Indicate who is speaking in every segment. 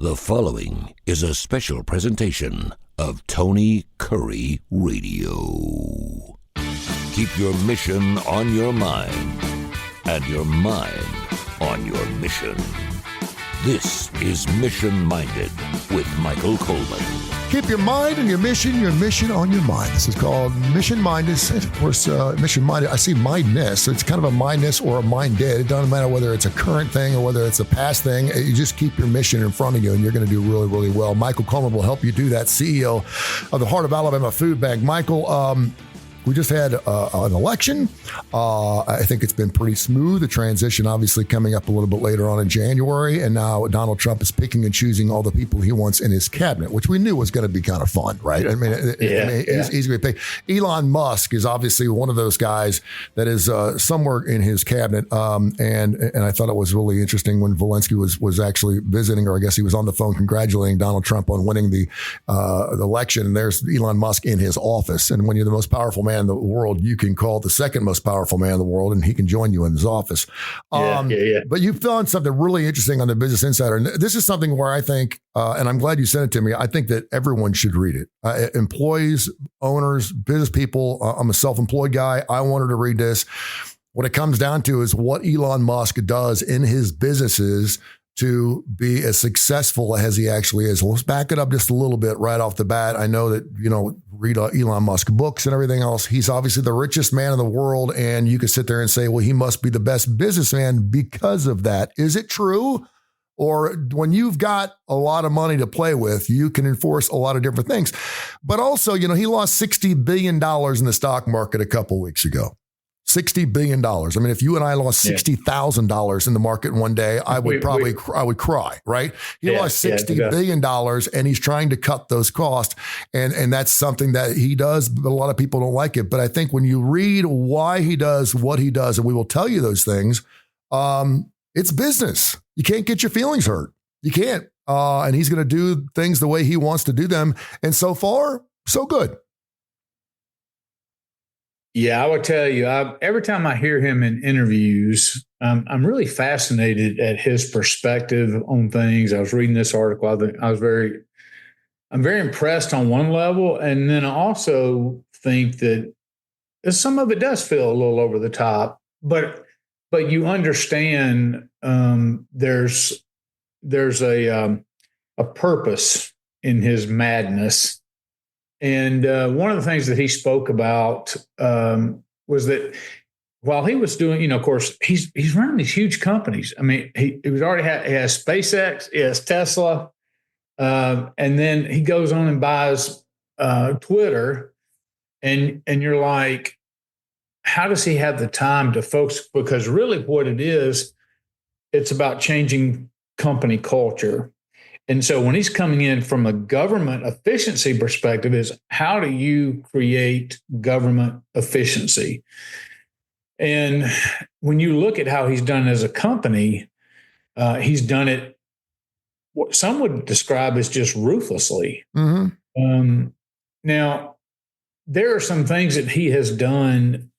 Speaker 1: The following is a special presentation of Tony Kurre Radio. Keep your mission on your mind and your mind on your mission. This is Mission Minded with Michael Coleman.
Speaker 2: Keep your mind and your mission on your mind. This is called Mission Minded. Of course, Mission Minded, I see mindness. So it's kind of a mindness or a minded. It doesn't matter whether it's a current thing or whether it's a past thing. You just keep your mission in front of you and you're going to do really, really well. Michael Coleman will help you do that, CEO of the Heart of Alabama Food Bank. Michael, we just had an election. I think it's been pretty smooth. The transition obviously coming up a little bit later on in January. And now Donald Trump is picking and choosing all the people he wants in his cabinet, which we knew was going to be kind of fun, right? I mean, he's going to pick. Elon Musk is obviously one of those guys that is somewhere in his cabinet. And I thought it was really interesting when Zelensky was actually visiting, or I guess he was on the phone congratulating Donald Trump on winning the election. And there's Elon Musk in his office. And when you're the most powerful man in the world, you can call the second most powerful man in the world, and he can join you in his office. But you've found something really interesting on the Business Insider. And this is something where I think, and I'm glad you sent it to me, I think that everyone should read it. Employees, owners, business people. I'm a self-employed guy. I wanted to read this. What it comes down to is what Elon Musk does in his businesses to be as successful as he actually is. Let's back it up just a little bit right off the bat. I know that, read Elon Musk books and everything else. He's obviously the richest man in the world. And you could sit there and say, well, he must be the best businessman because of that. Is it true? Or when you've got a lot of money to play with, you can enforce a lot of different things. But also, he lost $60 billion in the stock market a couple weeks ago. $60 billion. I mean, if you and I lost $60,000 in the market in one day, I would cry, right? He lost $60 billion and he's trying to cut those costs. And that's something that he does, but a lot of people don't like it. But I think when you read why he does what he does, and we will tell you those things, it's business. You can't get your feelings hurt. You can't. And he's going to do things the way he wants to do them. And so far, so good.
Speaker 3: Yeah, I would tell you, every time I hear him in interviews, I'm really fascinated at his perspective on things. I was reading this article. I'm very impressed on one level. And then I also think that some of it does feel a little over the top, but you understand there's a purpose in his madness. And one of the things that he spoke about was that while he was doing, of course, he's running these huge companies. I mean, he has SpaceX, he has Tesla, and then he goes on and buys Twitter, and you're like, how does he have the time to focus? Because really, what it is, it's about changing company culture. And so when he's coming in from a government efficiency perspective is how do you create government efficiency? And when you look at how he's done as a company, he's done it what some would describe as just ruthlessly. Mm-hmm. Now, there are some things that he has done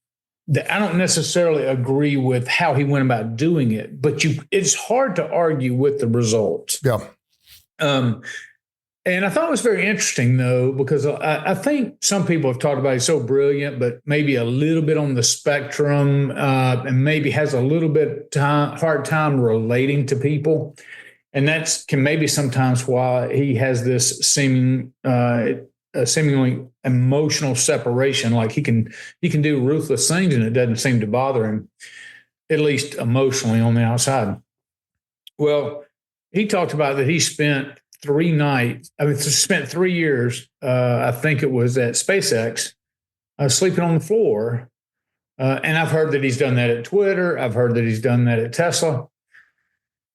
Speaker 3: that I don't necessarily agree with how he went about doing it, but it's hard to argue with the results.
Speaker 2: Yeah.
Speaker 3: And I thought it was very interesting, though, because I think some people have talked about he's so brilliant, but maybe a little bit on the spectrum and maybe has a little bit hard time relating to people. And that's can maybe sometimes why he has this seemingly emotional separation. Like he can do ruthless things and it doesn't seem to bother him, at least emotionally on the outside. Well, he talked about that he spent 3 years, I think it was at SpaceX, sleeping on the floor. And I've heard that he's done that at Twitter. I've heard that he's done that at Tesla.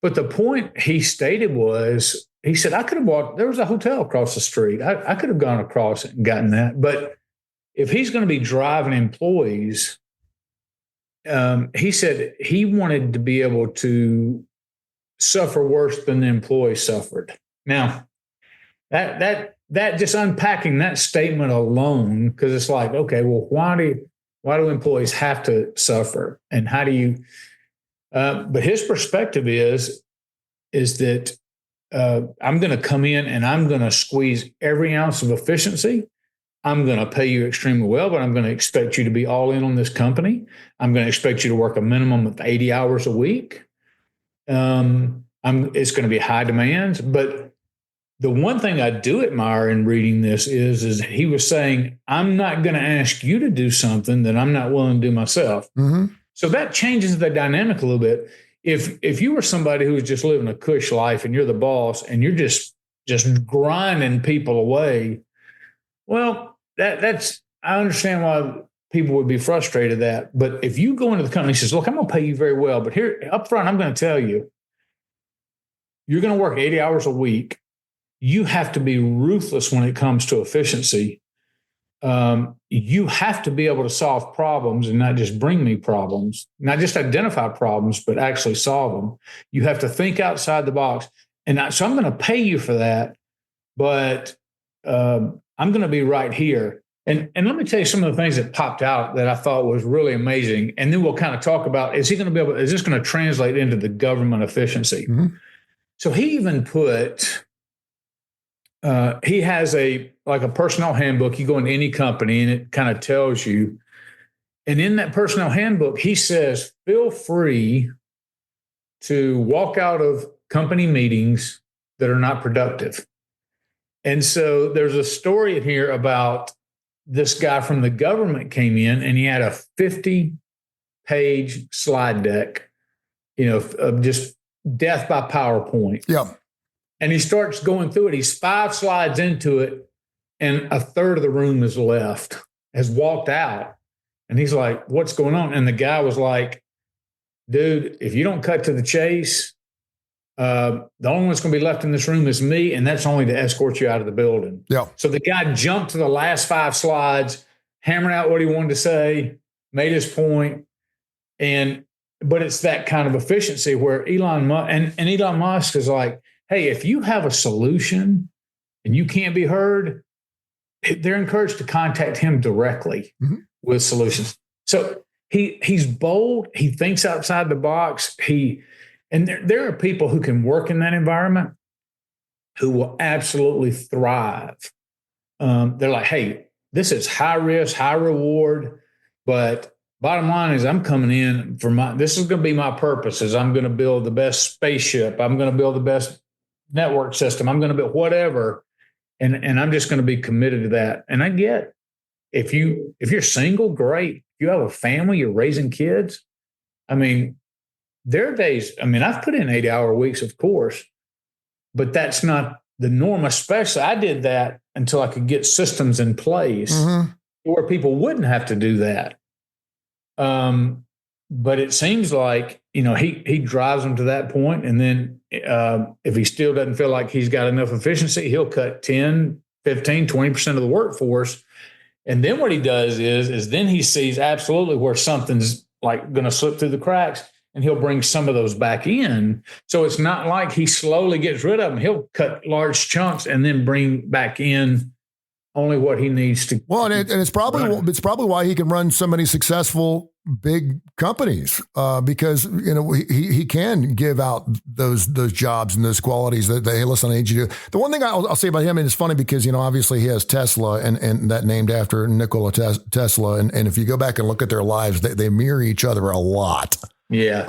Speaker 3: But the point he stated was, he said, I could have walked, there was a hotel across the street. I could have gone across it and gotten that. But if he's going to be driving employees, he said he wanted to be able to suffer worse than the employees suffered. Now, that just unpacking that statement alone, because it's like, okay, well, why do employees have to suffer, and how do you? But his perspective is that I'm going to come in and I'm going to squeeze every ounce of efficiency. I'm going to pay you extremely well, but I'm going to expect you to be all in on this company. I'm going to expect you to work a minimum of 80 hours a week. It's going to be high demands. But the one thing I do admire in reading this is he was saying, I'm not going to ask you to do something that I'm not willing to do myself.
Speaker 2: Mm-hmm.
Speaker 3: So that changes the dynamic a little bit. If you were somebody who was just living a cush life and you're the boss and you're just grinding people away, well, that's I understand why people would be frustrated at that. But if you go into the company and says, look, I'm going to pay you very well, but here up front, I'm going to tell you, you're going to work 80 hours a week. You have to be ruthless when it comes to efficiency. You have to be able to solve problems and not just bring me problems, not just identify problems, but actually solve them. You have to think outside the box. So I'm going to pay you for that, but I'm going to be right here. And let me tell you some of the things that popped out that I thought was really amazing. And then we'll kind of talk about, is this going to translate into the government efficiency?
Speaker 2: Mm-hmm.
Speaker 3: So he even put, he has a personnel handbook. You go into any company and it kind of tells you. And in that personnel handbook, he says, feel free to walk out of company meetings that are not productive. And so there's a story in here about this guy from the government came in and he had a 50-page slide deck, of just death by PowerPoint.
Speaker 2: Yeah.
Speaker 3: And he starts going through it. He's 5 slides into it, and a third of the room is left, has walked out. And he's like, what's going on? And the guy was like, dude, if you don't cut to the chase, the only one that's going to be left in this room is me, and that's only to escort you out of the building.
Speaker 2: Yeah.
Speaker 3: So the guy jumped to the last 5 slides, hammered out what he wanted to say, made his point, but it's that kind of efficiency where Elon Musk and Elon Musk is like, hey, if you have a solution and you can't be heard, they're encouraged to contact him directly with solutions. So he's bold. He thinks outside the box. And there are people who can work in that environment who will absolutely thrive. They're like, hey, this is high risk, high reward, but bottom line is I'm coming in this is going to be my purpose, is I'm going to build the best spaceship. I'm going to build the best network system. I'm going to build whatever. And I'm just going to be committed to that. And I get, if you're single, great. If you have a family, you're raising kids. I mean, there are days, I've put in 8-hour weeks, of course, but that's not the norm. Especially I did that until I could get systems in place where people wouldn't have to do that. But it seems like, he drives them to that point. And then if he still doesn't feel like he's got enough efficiency, he'll cut 10, 15, 20% of the workforce. And then what he does is then he sees absolutely where something's like going to slip through the cracks, and he'll bring some of those back in. So it's not like he slowly gets rid of them. He'll cut large chunks and then bring back in only what he needs to. Well,
Speaker 2: and it's probably why he can run so many successful big companies, because he can give out those jobs and those qualities that hey, listen, I need you to do. The one thing I'll say about him, and it's funny because obviously he has Tesla and that named after Nikola Tesla, and if you go back and look at their lives, they mirror each other a lot.
Speaker 3: Yeah.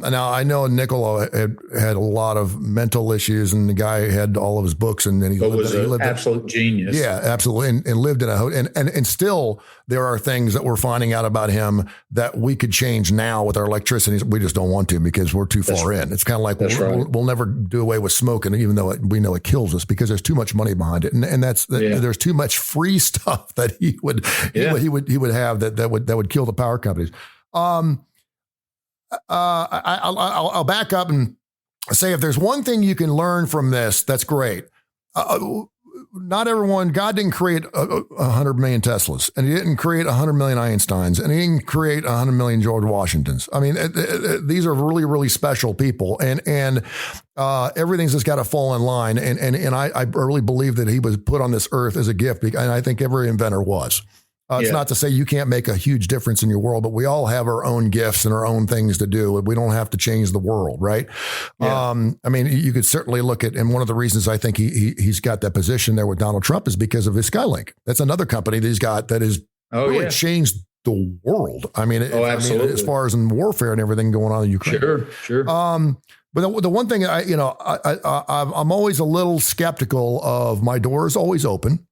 Speaker 2: Now I know Nikola had a lot of mental issues, and the guy had all of his books, and then he lived an
Speaker 3: absolute genius.
Speaker 2: Yeah, absolutely, and lived in and still there are things that we're finding out about him that we could change now with our electricity. We just don't want to because we're too far in. It's kind of like we'll never do away with smoking, even though we know it kills us because there's too much money behind it, and there's too much free stuff that he would have that would kill the power companies. I'll back up and say, if there's one thing you can learn from this, that's great. Not everyone, God didn't create 100 million Teslas, and he didn't create 100 million Einsteins, and he didn't create 100 million George Washingtons. These are really, really special people, and everything's just got to fall in line. And I really believe that he was put on this earth as a gift, and I think every inventor was. It's not to say you can't make a huge difference in your world, but we all have our own gifts and our own things to do. We don't have to change the world, right? Yeah. I mean, you could certainly look at, and one of the reasons I think he's got that position there with Donald Trump is because of his Skylink. That's another company that he's got that has really changed the world. I mean,
Speaker 3: absolutely.
Speaker 2: As far as in warfare and everything going on in Ukraine.
Speaker 3: Sure.
Speaker 2: But the one thing I'm always a little skeptical of my doors always open.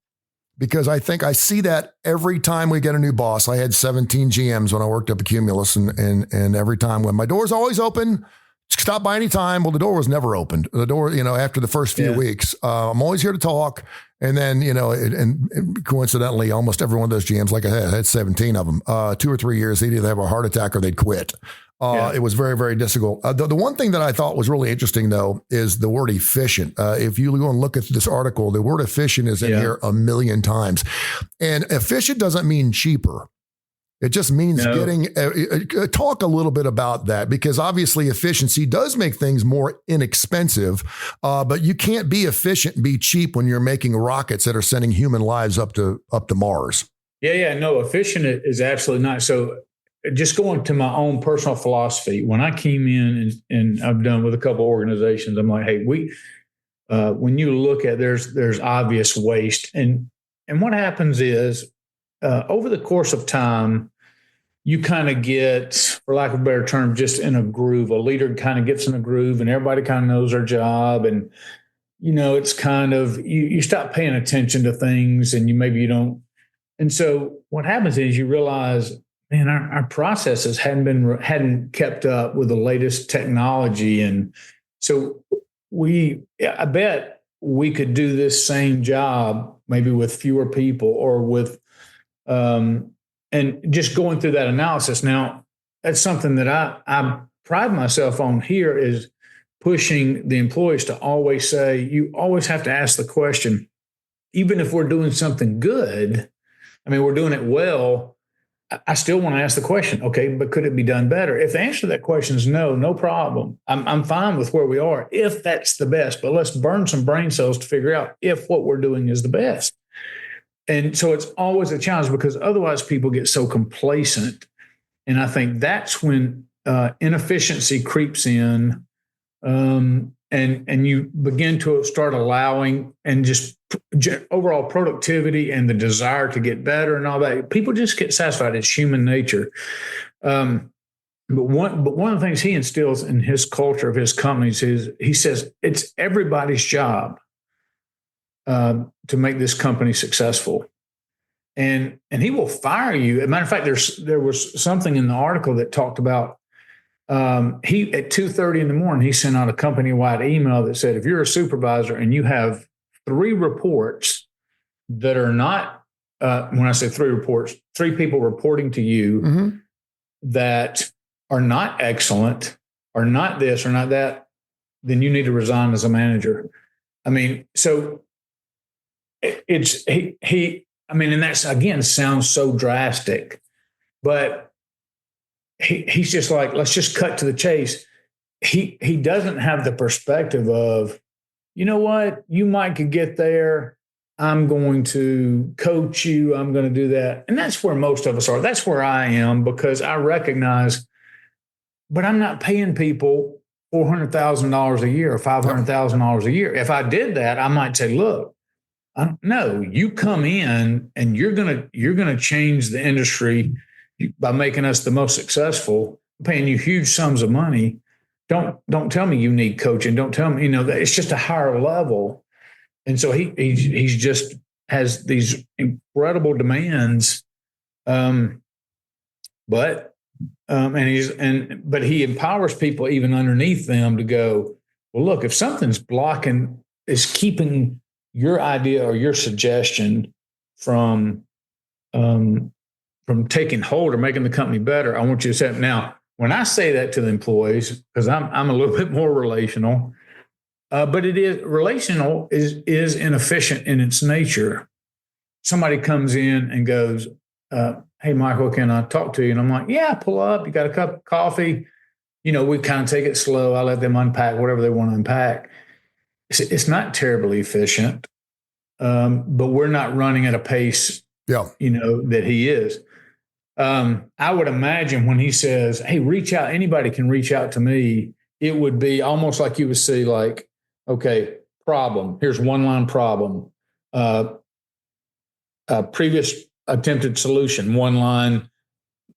Speaker 2: Because I think I see that every time we get a new boss. I had 17 GMs when I worked up at Cumulus, and every time when my door's always open, stop by any time. Well, the door was never opened. The door, after the first few weeks, I'm always here to talk. And then, and coincidentally, almost every one of those GMs, like I said, I had 17 of them, 2 or 3 years, they'd either have a heart attack or they'd quit. It was very, very difficult. The one thing that I thought was really interesting, though, is the word efficient. If you go and look at this article, the word efficient is in here a million times. And efficient doesn't mean cheaper. It just means getting talk a little bit about that, because obviously efficiency does make things more inexpensive, but you can't be efficient and be cheap when you're making rockets that are sending human lives up to Mars.
Speaker 3: No, efficient is absolutely not. So just going to my own personal philosophy, when I came in and I've done with a couple of organizations, I'm like, hey, when you look at there's obvious waste, and what happens is over the course of time, you kind of get, for lack of a better term, just in a groove. A leader kind of gets in a groove, and everybody kind of knows their job, and it's kind of you stop paying attention to things, and maybe you don't. And so what happens is you realize, man, our processes hadn't kept up with the latest technology. And so I bet we could do this same job, maybe with fewer people or with, and just going through that analysis. Now, that's something that I pride myself on here, is pushing the employees to always say, you always have to ask the question, even if we're doing something good, we're doing it well, I still want to ask the question, okay, but could it be done better? If the answer to that question is no problem. I'm fine with where we are if that's the best, but let's burn some brain cells to figure out if what we're doing is the best. And so it's always a challenge, because otherwise people get so complacent. And I think that's when inefficiency creeps in, and you begin to start allowing, and just overall productivity and the desire to get better and all that. People just get satisfied. It's human nature. But one of the things he instills in his culture of his companies is, he says it's everybody's job to make this company successful. And he will fire you. As a matter of fact, there was something in the article that talked about, he at 2:30 in the morning, he sent out a company-wide email that said, if you're a supervisor and you have 3 reports that are not, when I say 3 reports, 3 people reporting to you that are not excellent, or not this or not that, then you need to resign as a manager. So it's and that's, again, sounds so drastic, but he's just like, let's just cut to the chase. He doesn't have the perspective of, you know what, you might could get there. I'm going to coach you. I'm going to do that. And that's where most of us are. That's where I am, because I recognize, but I'm not paying people $400,000 a year or $500,000 a year. If I did that, I might say, look, no, you come in and you're going to change the industry by making us the most successful, paying you huge sums of money. Don't tell me you need coaching. Don't tell me, that it's just a higher level. And so he's just has these incredible demands. But he empowers people even underneath them to go, well, look, if something's is keeping your idea or your suggestion from taking hold or making the company better, I want you to say it. Now, when I say that to the employees, because I'm a little bit more relational, but it is relational is inefficient in its nature. Somebody comes in and goes, hey, Michael, can I talk to you? And I'm like, yeah, pull up. You got a cup of coffee? We kind of take it slow. I let them unpack whatever they want to unpack. It's not terribly efficient, but we're not running at a pace
Speaker 2: Yeah.
Speaker 3: That he is. I would imagine when he says, hey, reach out, anybody can reach out to me, it would be almost like you would see like, okay, problem. Here's one line problem. Previous attempted solution, one line.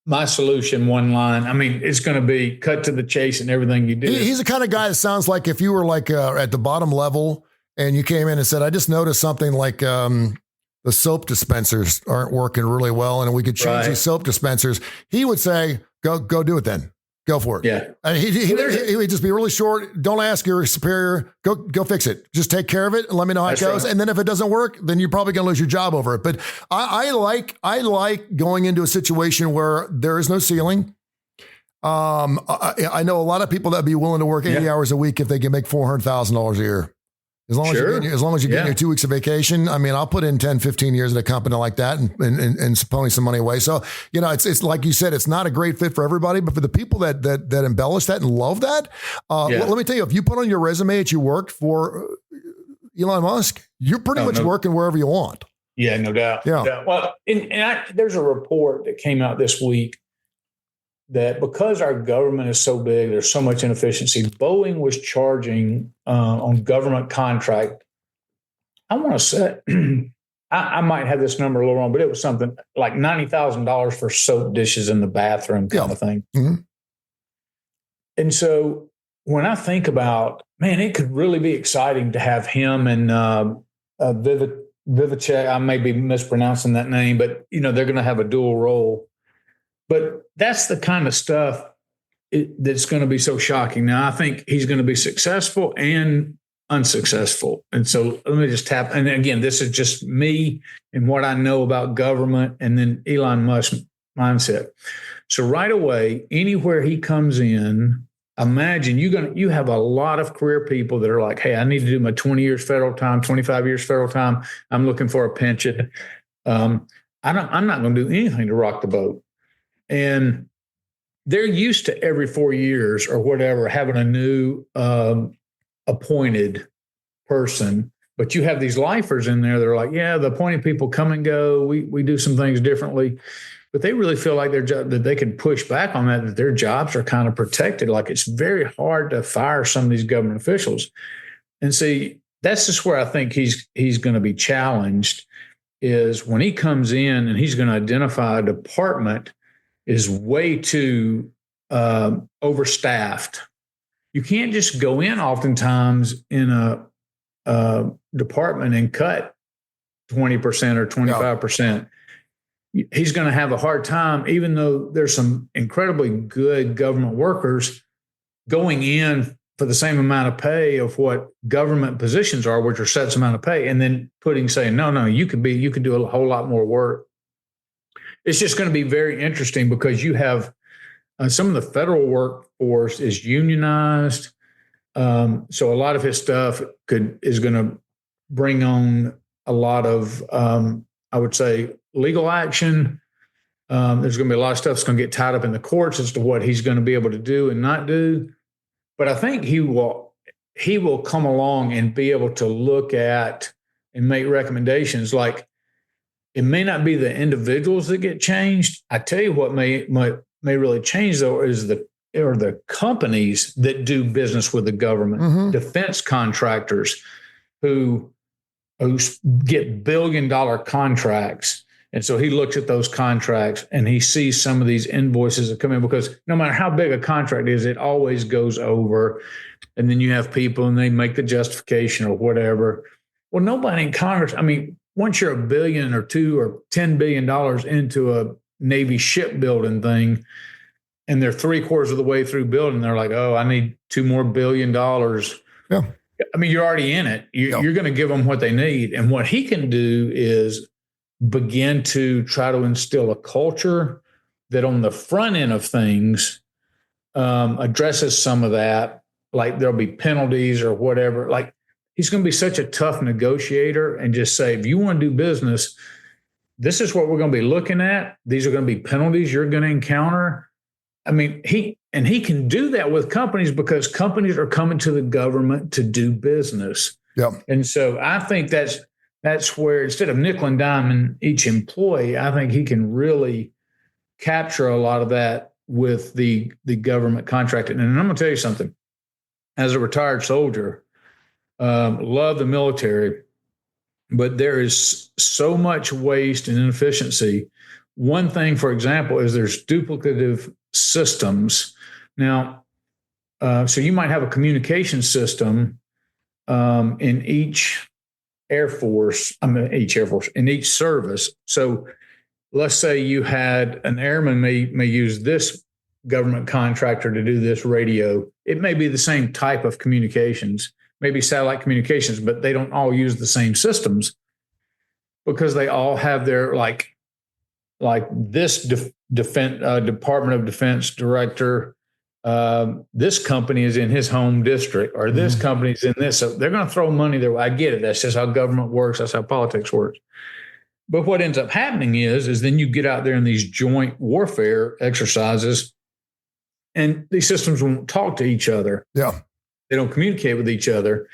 Speaker 3: My solution, one line. I mean, it's going to be cut to the chase and everything you do.
Speaker 2: He's the kind of guy that sounds like if you were like at the bottom level and you came in and said, I just noticed something like the soap dispensers aren't working really well and we could change these soap dispensers. He would say, go do it then. Go for it.
Speaker 3: Yeah.
Speaker 2: And he would just be really short. Don't ask your superior. Go fix it. Just take care of it and let me know how it goes. Right. And then if it doesn't work, then you're probably going to lose your job over it. But I like going into a situation where there is no ceiling. I know a lot of people that'd be willing to work 80 hours a week if they can make $400,000 a year. As long as you're getting your 2 weeks of vacation, I mean, I'll put in 10, 15 years at a company like that and pony some money away. So, it's like you said, it's not a great fit for everybody, but for the people that embellish that and love that, let me tell you, if you put on your resume that you worked for Elon Musk, you're pretty much working wherever you want.
Speaker 3: Yeah, no doubt. Yeah. No doubt. Well, there's a report that came out this week that because our government is so big, there's so much inefficiency. Boeing was charging on government contract. I want to say, I might have this number a little wrong, but it was something like $90,000 for soap dishes in the bathroom kind of thing. Mm-hmm. And so when I think about, man, it could really be exciting to have him and Vivacek. I may be mispronouncing that name, but they're going to have a dual role. But that's the kind of stuff that's going to be so shocking. Now, I think he's going to be successful and unsuccessful. And so let me just tap. And again, this is just me and what I know about government and then Elon Musk mindset. So right away, anywhere he comes in, imagine you have a lot of career people that are like, hey, I need to do my 20 years federal time, 25 years federal time. I'm looking for a pension. I'm not going to do anything to rock the boat. And they're used to every 4 years or whatever having a new appointed person. But you have these lifers in there that are like, yeah, the appointed people come and go. We do some things differently. But they really feel like that they can push back on that their jobs are kind of protected. Like it's very hard to fire some of these government officials. And see, that's just where I think he's going to be challenged is when he comes in and he's going to identify a department is way too overstaffed. You can't just go in oftentimes in a department and cut 20% or 25%. No. He's going to have a hard time, even though there's some incredibly good government workers going in for the same amount of pay of what government positions are, which are set amount of pay, and then saying, no, you could do a whole lot more work. It's just going to be very interesting because you have some of the federal workforce is unionized. So a lot of his stuff is going to bring on a lot of, I would say, legal action. There's going to be a lot of stuff that's going to get tied up in the courts as to what he's going to be able to do and not do. But I think he will come along and be able to look at and make recommendations. Like, it may not be the individuals that get changed. I tell you what may really change though is the companies that do business with the government, defense contractors who get $1 billion contracts. And so he looks at those contracts and he sees some of these invoices that come in because no matter how big a contract is, it always goes over. And then you have people and they make the justification or whatever. Well, nobody in Congress, I mean, once you're $1 billion or $2 billion or $10 billion into a Navy shipbuilding thing, and they're 3/4 of the way through building, they're like, oh, I need $2 more billion. Yeah. I mean, you're already in it. You're going to give them what they need. And what he can do is begin to try to instill a culture that on the front end of things addresses some of that. Like there'll be penalties or whatever. Like, he's going to be such a tough negotiator and just say, if you want to do business, this is what we're going to be looking at. These are going to be penalties you're going to encounter. I mean, he can do that with companies because companies are coming to the government to do business. Yeah. And so I think that's where instead of nickel and diming each employee, I think he can really capture a lot of that with the government contracting. And I'm going to tell you something. As a retired soldier, love the military, but there is so much waste and inefficiency. One thing, for example, is there's duplicative systems. Now, so you might have a communication system in each in each service. So let's say you had an airman may use this government contractor to do this radio. It may be the same type of communications, maybe satellite communications, but they don't all use the same systems because they all have their like this Department of Defense director. This company is in his home district, or this company's in this. So they're going to throw money there. I get it. That's just how government works. That's how politics works. But what ends up happening is then you get out there in these joint warfare exercises, and these systems won't talk to each other.
Speaker 2: Yeah.
Speaker 3: They don't communicate with each other.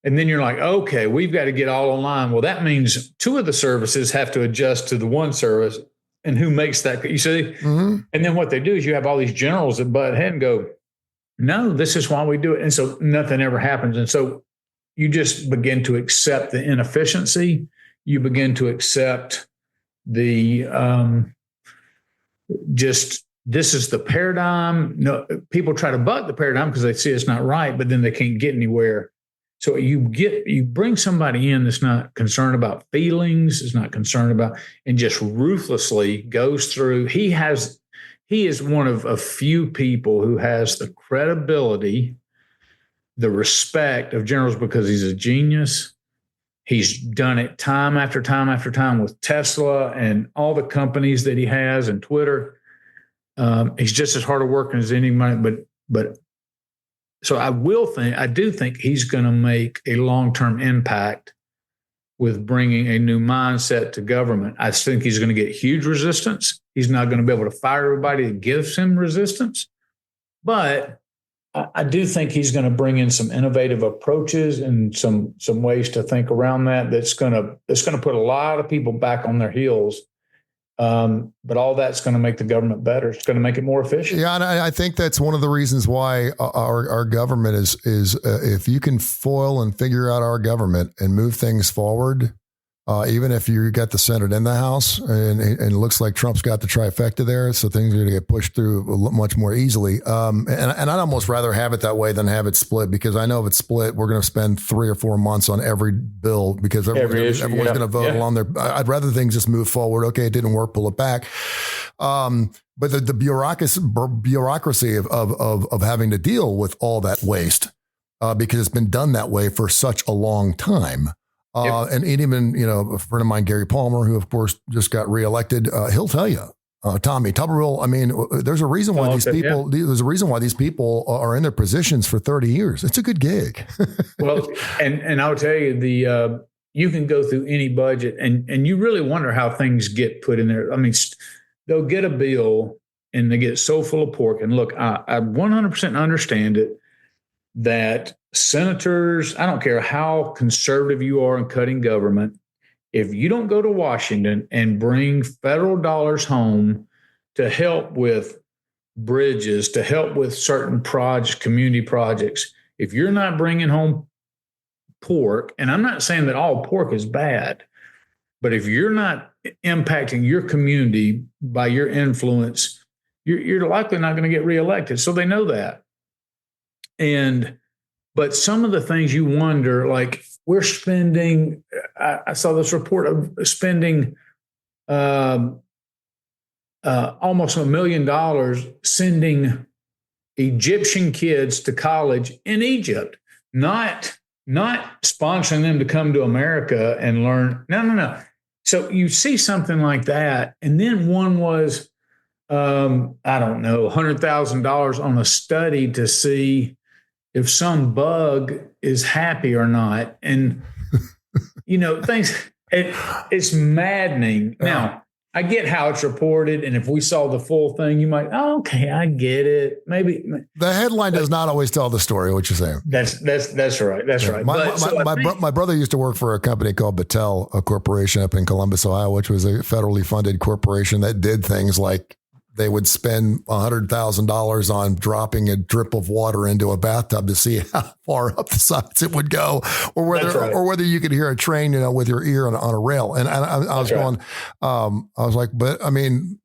Speaker 3: And then you're like, okay, we've got to get all online. Well, that means two of the services have to adjust to the one service. And who makes that? You see? Mm-hmm. And then what they do is you have all these generals that butt ahead and go, no, this is why we do it. And so nothing ever happens. And so you just begin to accept the inefficiency. You begin to accept the this is the paradigm. No, people try to buck the paradigm because they see it's not right, but then they can't get anywhere. So you bring somebody in that's not concerned about feelings, is not concerned about, and just ruthlessly goes through. He is one of a few people who has the credibility, the respect of generals because he's a genius. He's done it time after time after time with Tesla and all the companies that he has and Twitter. He's just as hard a working as anybody, but so I do think he's going to make a long-term impact with bringing a new mindset to government. I think he's going to get huge resistance. He's not going to be able to fire everybody that gives him resistance, but I do think he's going to bring in some innovative approaches and some ways to think around that. That's going to put a lot of people back on their heels. But all that's going to make the government better. It's going to make it more efficient.
Speaker 2: Yeah, and I think that's one of the reasons why our government is if you can foil and figure out our government and move things forward, even if you got the Senate in the House, and it looks like Trump's got the trifecta there, so things are going to get pushed through much more easily. And I'd almost rather have it that way than have it split, because I know if it's split, we're going to spend 3 or 4 months on every bill because everyone's going to vote along there. I'd rather things just move forward. Okay, it didn't work, pull it back. But the bureaucracy of having to deal with all that waste, because it's been done that way for such a long time. And even, a friend of mine, Gary Palmer, who of course just got reelected, he'll tell you, Tommy Tuberville. I mean, there's a reason why there's a reason why these people are in their positions for 30 years. It's a good gig.
Speaker 3: Well, and I'll tell you, you can go through any budget and you really wonder how things get put in there. I mean, they'll get a bill and they get so full of pork. And look, I 100% understand it that senators, I don't care how conservative you are in cutting government, if you don't go to Washington and bring federal dollars home to help with bridges, to help with certain projects, community projects, if you're not bringing home pork, and I'm not saying that all pork is bad, but if you're not impacting your community by your influence, you're likely not going to get reelected. So they know that. But some of the things you wonder, like we're spending, I saw this report of spending almost $1 million sending Egyptian kids to college in Egypt, not sponsoring them to come to America and learn. No. So you see something like that. And then one was, I don't know, $100,000 on a study to see if some bug is happy or not. And, things, it's maddening. Now, I get how it's reported, and if we saw the full thing, you might, oh, okay, I get it. Maybe
Speaker 2: the headline does not always tell the story. What you're saying?
Speaker 3: That's right. That's right.
Speaker 2: My brother used to work for a company called Battelle, a corporation up in Columbus, Ohio, which was a federally funded corporation that did things like they would spend $100,000 on dropping a drip of water into a bathtub to see how far up the sides it would go, or whether you could hear a train, with your ear on a rail. And I was going, I was like, but I mean,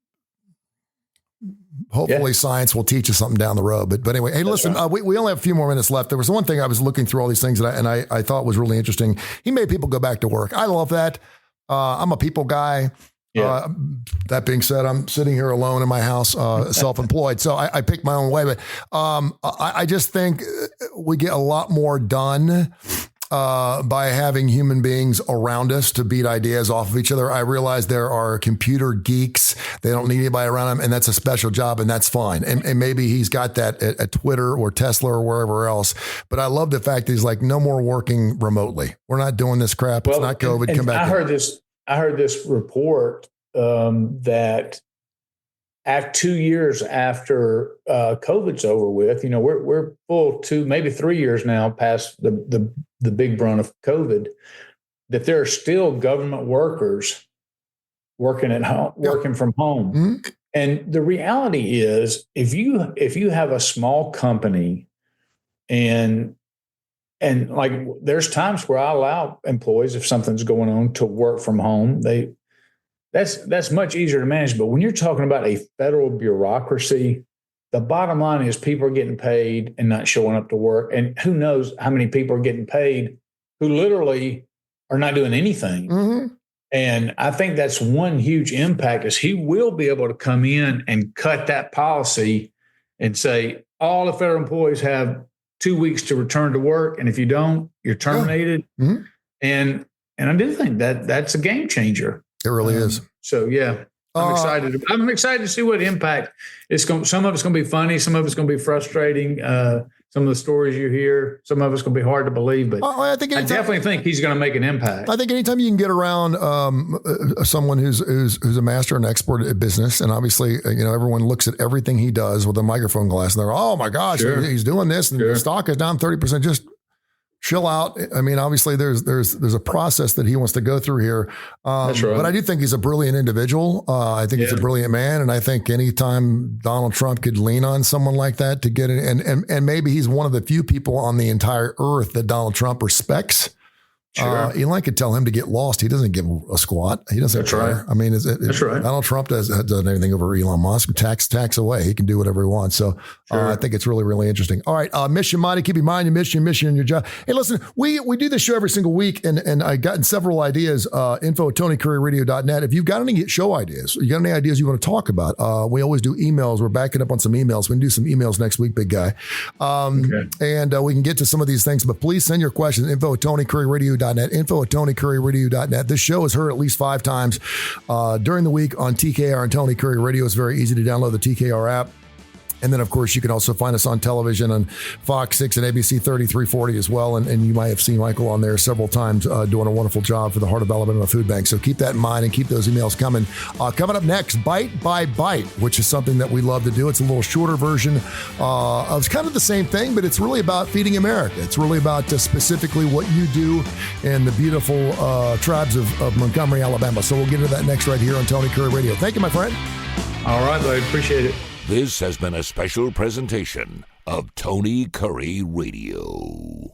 Speaker 2: hopefully science will teach us something down the road. But anyway, hey, listen, we only have a few more minutes left. There was one thing I was looking through all these things that I thought was really interesting. He made people go back to work. I love that. I'm a people guy. Yeah. That being said, I'm sitting here alone in my house, self-employed. So I pick my own way, but I just think we get a lot more done by having human beings around us to beat ideas off of each other. I realize there are computer geeks. They don't need anybody around them, and that's a special job, and that's fine. And maybe he's got that at Twitter or Tesla or wherever else. But I love the fact that he's like, no more working remotely. We're not doing this crap. It's not COVID.
Speaker 3: And
Speaker 2: come back.
Speaker 3: I heard this report that after 2 years after COVID's over with, we're full 2, maybe 3 years now past the big brunt of COVID, that there are still government workers working at home, working from home. Mm-hmm. And the reality is, if you have a small company and like, there's times where I allow employees, if something's going on, to work from home. That's much easier to manage. But when you're talking about a federal bureaucracy, the bottom line is people are getting paid and not showing up to work. And who knows how many people are getting paid who literally are not doing anything. Mm-hmm. And I think that's one huge impact, is he will be able to come in and cut that policy and say, all the federal employees have 2 weeks to return to work, and if you don't, you're terminated. Mm-hmm. And I do think that that's a game changer.
Speaker 2: It really is.
Speaker 3: So yeah, I'm excited. I'm excited to see what impact it's going. Some of it's going to be funny. Some of it's going to be frustrating. Some of the stories you hear, some of it's going to be hard to believe, but I definitely think he's going to make an impact.
Speaker 2: I think anytime you can get around someone who's a master and expert at business, and obviously, everyone looks at everything he does with a microphone glass, and they're, oh my gosh, he's doing this, and the stock is down 30%. Just chill out. I mean, obviously, there's a process that he wants to go through here. That's right. But I do think he's a brilliant individual. I think he's a brilliant man, and I think anytime Donald Trump could lean on someone like that to get it, and maybe he's one of the few people on the entire earth that Donald Trump respects. Sure. Elon could tell him to get lost. He doesn't give a squat. He doesn't care. Right. I mean, that's right. Donald Trump doesn't anything over Elon Musk. Tax away. He can do whatever he wants. So I think it's really, really interesting. All right. Mission minded. Keep in mind your mission and your job. Hey, listen, we do this show every single week, and I've gotten several ideas. info@TonyCurryRadio.net. If you've got any show ideas, you got any ideas you want to talk about, we always do emails. We're backing up on some emails. We can do some emails next week, big guy. And we can get to some of these things, but please send your questions. info@TonyCurryRadio.net. info@TonyCurryRadio.net. This show is heard at least 5 times during the week on TKR and Tony Curry Radio. It's very easy to download the TKR app. And then, of course, you can also find us on television on Fox 6 and ABC 3340 as well. And you might have seen Michael on there several times doing a wonderful job for the Heart of Alabama Food Bank. So keep that in mind and keep those emails coming. Coming up next, Bite by Bite, which is something that we love to do. It's a little shorter version of kind of the same thing, but it's really about feeding America. It's really about specifically what you do in the beautiful tribes of Montgomery, Alabama. So we'll get into that next right here on Tony Curry Radio. Thank you, my friend.
Speaker 3: All right, buddy. Appreciate it.
Speaker 1: This has been a special presentation of Tony Curry Radio.